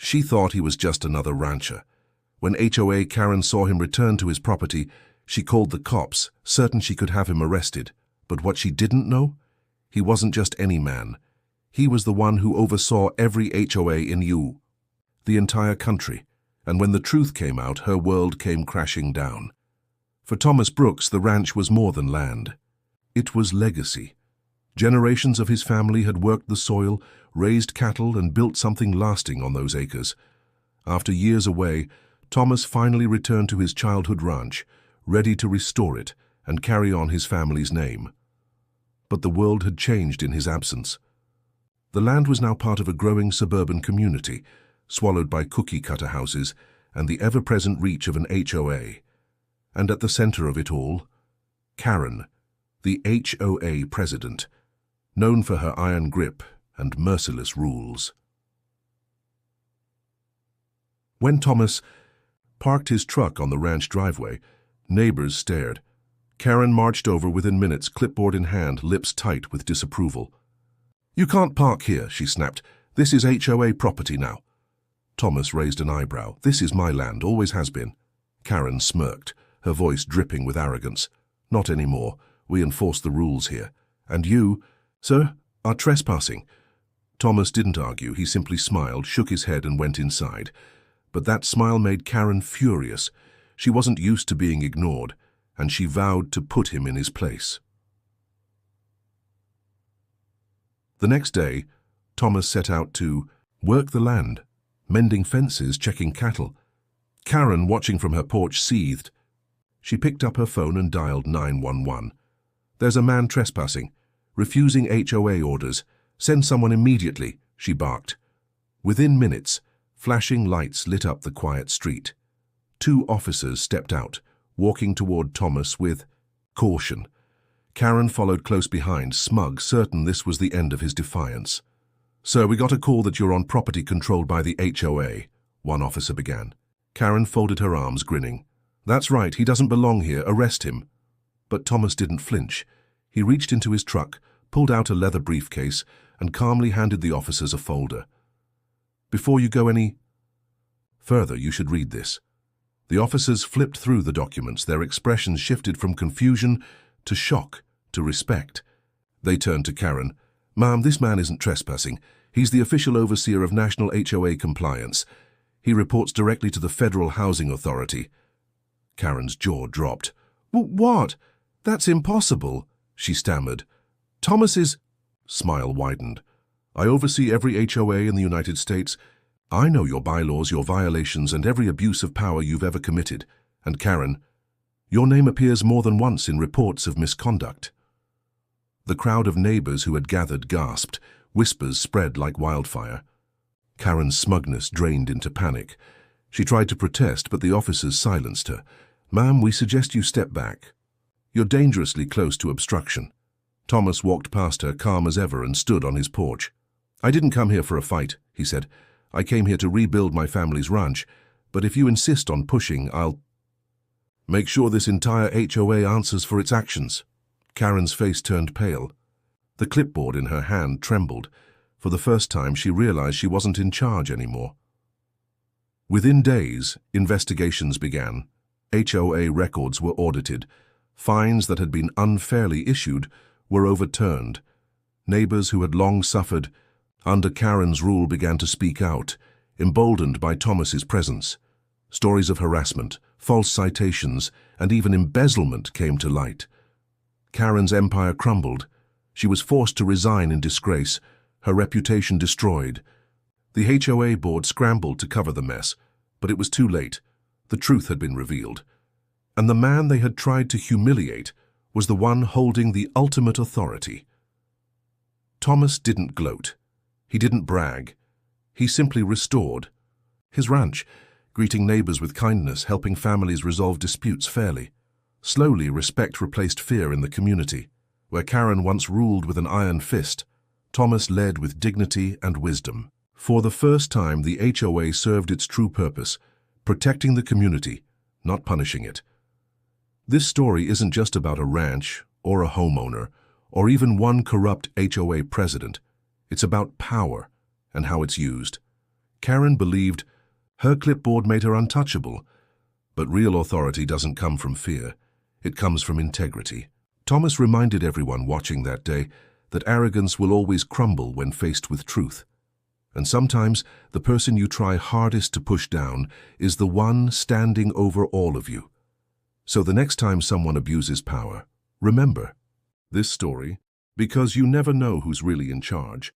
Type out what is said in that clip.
She thought he was just another rancher. When HOA Karen saw him return to his property, she called the cops, certain she could have him arrested. But what she didn't know? He wasn't just any man. He was the one who oversaw every HOA in the entire country. And when the truth came out, her world came crashing down. For Thomas Brooks, the ranch was more than land. It was legacy. Generations of his family had worked the soil, raised cattle, and built something lasting on those acres. After years away, Thomas finally returned to his childhood ranch, ready to restore it and carry on his family's name. But the world had changed in his absence. The land was now part of a growing suburban community, swallowed by cookie-cutter houses and the ever-present reach of an HOA. And at the center of it all, Karen, the HOA president, known for her iron grip and merciless rules. When Thomas parked his truck on the ranch driveway, neighbors stared. Karen marched over within minutes, clipboard in hand, lips tight with disapproval. "You can't park here," she snapped. "This is HOA property now." Thomas raised an eyebrow. "This is my land, always has been." Karen smirked, her voice dripping with arrogance. "Not anymore. We enforce the rules here. And you, sir, are trespassing." Thomas didn't argue. He simply smiled, shook his head, and went inside. But that smile made Karen furious. She wasn't used to being ignored, and she vowed to put him in his place. The next day, Thomas set out to work the land, mending fences, checking cattle. Karen, watching from her porch, seethed. She picked up her phone and dialed 911. "There's a man trespassing, refusing HOA orders. Send someone immediately," she barked. Within minutes, flashing lights lit up the quiet street. 2 officers stepped out, walking toward Thomas with caution. Karen followed close behind, smug, certain this was the end of his defiance. "Sir, we got a call that you're on property controlled by the HOA," one officer began. Karen folded her arms, grinning. "That's right, he doesn't belong here, arrest him." But Thomas didn't flinch. He reached into his truck, pulled out a leather briefcase, and calmly handed the officers a folder. "Before you go any further, you should read this." The officers flipped through the documents. Their expressions shifted from confusion to shock to respect. They turned to Karen. "Ma'am, this man isn't trespassing. He's the official overseer of national HOA compliance. He reports directly to the Federal Housing Authority." Karen's jaw dropped. "What? That's impossible," she stammered. "Thomas's—" Smile widened. "I oversee every HOA in the United States. I know your bylaws, your violations, and every abuse of power you've ever committed. And Karen, your name appears more than once in reports of misconduct." The crowd of neighbors who had gathered gasped. Whispers spread like wildfire. Karen's smugness drained into panic. She tried to protest, but the officers silenced her. "Ma'am, we suggest you step back. You're dangerously close to obstruction." Thomas walked past her, calm as ever, and stood on his porch. "I didn't come here for a fight," he said. "I came here to rebuild my family's ranch, but if you insist on pushing, I'll make sure this entire HOA answers for its actions." Karen's face turned pale. The clipboard in her hand trembled. For the first time, she realized she wasn't in charge anymore. Within days, investigations began. HOA records were audited. Fines that had been unfairly issued were overturned. Neighbors who had long suffered under Karen's rule began to speak out, emboldened by Thomas's presence. Stories of harassment, false citations, and even embezzlement came to light. Karen's empire crumbled. She was forced to resign in disgrace, her reputation destroyed. The HOA board scrambled to cover the mess, but it was too late. The truth had been revealed. And the man they had tried to humiliate was the one holding the ultimate authority. Thomas didn't gloat. He didn't brag. He simply restored his ranch, greeting neighbors with kindness, helping families resolve disputes fairly. Slowly, respect replaced fear in the community. Where Karen once ruled with an iron fist, Thomas led with dignity and wisdom. For the first time, the HOA served its true purpose, protecting the community, not punishing it. This story isn't just about a ranch or a homeowner or even one corrupt HOA president. It's about power and how it's used. Karen believed her clipboard made her untouchable, but real authority doesn't come from fear. It comes from integrity. Thomas reminded everyone watching that day that arrogance will always crumble when faced with truth. And sometimes the person you try hardest to push down is the one standing over all of you. So the next time someone abuses power, remember this story, because you never know who's really in charge.